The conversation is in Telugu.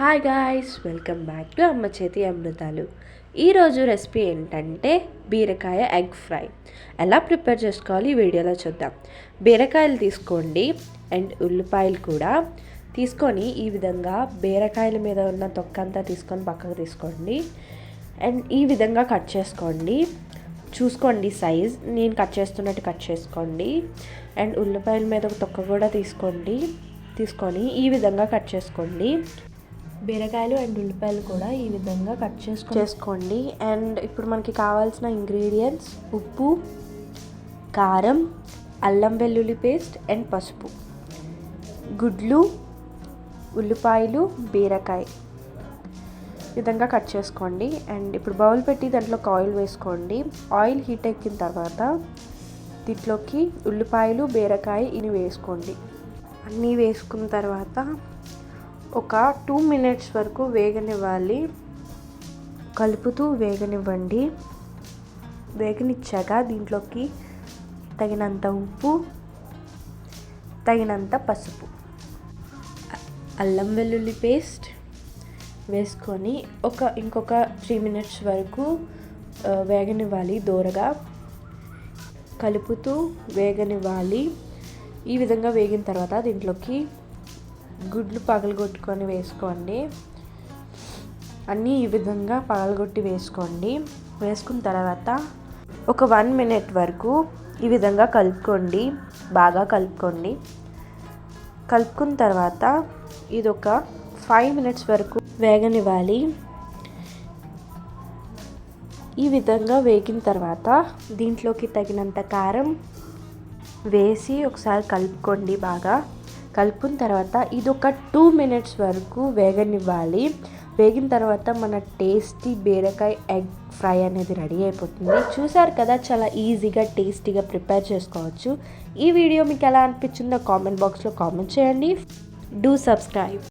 Hi guys, welcome back to అమ్మ చేతి అమృతాలు. ఈరోజు రెసిపీ ఏంటంటే బీరకాయ ఎగ్ ఫ్రై. ఎలా ప్రిపేర్ చేసుకోవాలి ఈ వీడియోలో చూద్దాం. బీరకాయలు తీసుకోండి అండ్ ఉల్లిపాయలు కూడా తీసుకొని ఈ విధంగా బీరకాయల మీద ఉన్న తొక్కంతా తీసుకొని పక్కకు తీసుకోండి అండ్ ఈ విధంగా కట్ చేసుకోండి. చూసుకోండి సైజ్, నేను కట్ చేస్తున్నట్టు కట్ చేసుకోండి. అండ్ ఉల్లిపాయల మీద ఒక తొక్క కూడా తీసుకొని ఈ విధంగా కట్ చేసుకోండి. బీరకాయలు అండ్ ఉల్లిపాయలు కూడా ఈ విధంగా కట్ చేసుకోండి. అండ్ ఇప్పుడు మనకి కావాల్సిన ఇంగ్రీడియంట్స్ ఉప్పు, కారం, అల్లం వెల్లుల్లి పేస్ట్ అండ్ పసుపు, గుడ్లు, ఉల్లిపాయలు, బీరకాయ ఈ విధంగా కట్ చేసుకోండి. అండ్ ఇప్పుడు బౌల్ పెట్టి దాంట్లోకి ఆయిల్ వేసుకోండి. ఆయిల్ హీట్ ఎక్కిన తర్వాత దీంట్లోకి ఉల్లిపాయలు, బీరకాయ ఇవి వేసుకోండి. అన్నీ వేసుకున్న తర్వాత ఒక 2 minutes వరకు వేగనివ్వాలి. కలుపుతూ వేగనివ్వండి. వేగనిచ్చాక దీంట్లోకి తగినంత ఉప్పు, తగినంత పసుపు, అల్లం వెల్లుల్లి పేస్ట్ వేసుకొని ఇంకొక 3 minutes వరకు వేగనివ్వాలి. దూరగా కలుపుతూ వేగనివ్వాలి. ఈ విధంగా వేగిన తర్వాత దీంట్లోకి గుడ్లు పగలగొట్టుకొని వేసుకోండి. అన్నీ ఈ విధంగా పగలగొట్టి వేసుకోండి. వేసుకున్న తర్వాత ఒక 1 minute వరకు ఈ విధంగా కలుపుకోండి. బాగా కలుపుకోండి. కలుపుకున్న తర్వాత ఇది ఒక 5 minutes వరకు వేగనివ్వాలి. ఈ విధంగా వేగిన తర్వాత దీంట్లోకి తగినంత కారం వేసి ఒకసారి కలుపుకోండి. బాగా కలుపుకున్న తర్వాత ఇది ఒక 2 minutes వరకు వేగనివ్వాలి. వేగిన తర్వాత మన టేస్టీ బీరకాయ ఎగ్ ఫ్రై అనేది రెడీ అయిపోతుంది. చూసారు కదా, చాలా ఈజీగా టేస్టీగా ప్రిపేర్ చేసుకోవచ్చు. ఈ వీడియో మీకు ఎలా అనిపించిందో కామెంట్ బాక్స్లో కామెంట్ చేయండి. Do subscribe.